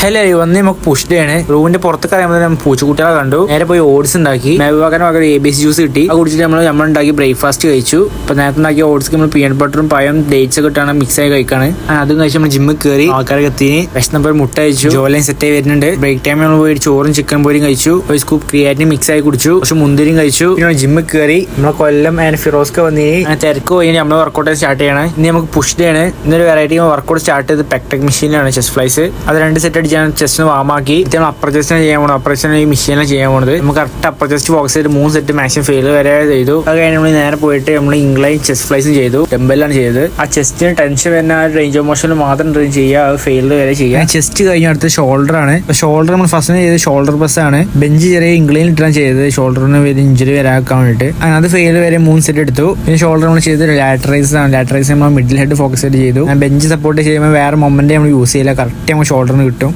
Hello വന്ന് നമുക്ക് push day ആണ്. റൂമിന്റെ പുറത്തൊക്കെ അറിയുമ്പോൾ നമ്മൾ പൂച്ചക്കുട്ടികളെ കണ്ടു. നേരെ പോയി ഓട്സ് ഉണ്ടാക്കി, മേവാക്കാൻ പകരം ABC ജ്യൂസ് കിട്ടി. അത് കുടിച്ചിട്ട് നമ്മൾ ഉണ്ടാക്കി ബ്രേക്ക്ഫാസ്റ്റ് കഴിച്ചു. ഇപ്പൊ നേരത്തെ ഉണ്ടാക്കിയ ഓട്സ് നമ്മൾ പീനട്ട് ബട്ടറും പഴം ഡേറ്റ്സ് ഒക്കെ ഇട്ടാണ് മിക്സ് ആയി കഴിക്കാണ്. അതും കഴിച്ച് നമ്മൾ ജിമ്മിൽ കയറി ആൾക്കാരെ എത്തി വിശന്നപ്പോൾ മുട്ട കഴിച്ചു. ജോലൈൻ സെറ്റ് ആയി വരുന്നുണ്ട്. ബ്രേക്ക് ടൈമിൽ നമ്മൾ പോയി ചോറും ചിക്കൻ പൊരിയും കഴിച്ചു. ഒരു സ്കൂപ്പ് ക്രിയാറ്റിൻ മിക്സ് ആയി കുടിച്ചു. പക്ഷെ മുന്തിരിയും കഴിച്ചു. പിന്നെ ജിമ്മിൽ കയറി നമ്മളെ കൊല്ലം ഫിറോസ്ക വന്നി തിരക്ക് പോയി നമ്മൾ വർക്കൗട്ട് സ്റ്റാർട്ട് ചെയ്യണം. ഇനി നമുക്ക് പുഷ് ഡേ ആണ്. ഇന്നൊരു വെറൈറ്റി വർക്കൗട്ട് സ്റ്റാർട്ട് ചെയ്ത് പെക്ടെക് മെഷീനിലാണ് ചെസ്റ്റ് ഫ്ലൈസ്. അത് 2 സെറ്റ് അടിച്ചാണ് ചെസ്റ്റ് വാമാക്കി. നമ്മൾ അപ്പർ ചെസ്റ്റിനെ ചെയ്യാൻ പോകണം. അപ്പർ ചെസ്റ്റിനെ ഈ മെഷീനിലാണ് ചെയ്യാൻ പോകുന്നത്. നമുക്ക് കറക്റ്റ് അപ്പർ ചെസ്റ്റ് ഫോക്കസ് ചെയ്ത് 3 സെറ്റ് മാക്സിമം ഫെയിൽ വരെ ചെയ്തു. അത് കഴിഞ്ഞ് നമ്മൾ നേരെ പോയിട്ട് നമ്മൾ ഇംഗ്ലൈൻ ചെസ്റ്റ് ഫ്ലൈസും ചെയ്തു. ഡംബെല്ലാണ് ചെയ്തത്. ആ ചെസ്റ്റിന് ടെൻഷൻ വരുന്ന ആ റേഞ്ച് ഓഫ് മോഷനിൽ മാത്രം ചെയ്യുക. അത് ഫെയിൽ വരെ ചെയ്യുക. ചെസ്റ്റ് കഴിഞ്ഞ അടുത്ത് ഷോൾഡർ ആണ്. ഷോൾഡർ നമ്മൾ ഫസ്റ്റ് ചെയ്തത് ഷോൾഡർ പ്രസ് ആണ്. ബെഞ്ച് ചെറിയ ഇംഗ്ലൈൻ ഇട്ടാണ് ചെയ്തത്. ഷോൾഡറിന് ഇഞ്ചുറി വരാക്കാൻ വേണ്ടിയിട്ട് അത് ഫെയിൽ വരെ 3 സെറ്റ് എടുത്തു. പിന്നെ ഷോൾഡർ നമ്മൾ ചെയ്തത് ലാറ്ററൈസ് ആണ്. ലാറ്ററൈസ് നമ്മൾ മിഡിൽ ഹെഡ് ഫോക്കസ് ചെയ്ത് ചെയ്തു. ബെഞ്ച് സപ്പോർട്ട് ചെയ്യുമ്പോൾ വേറെ മൊമെന്റ് നമ്മൾ യൂസ് ചെയ്യില്ല. കറക്റ്റ് നമ്മൾ ഷോൾഡറിന് കിട്ടും.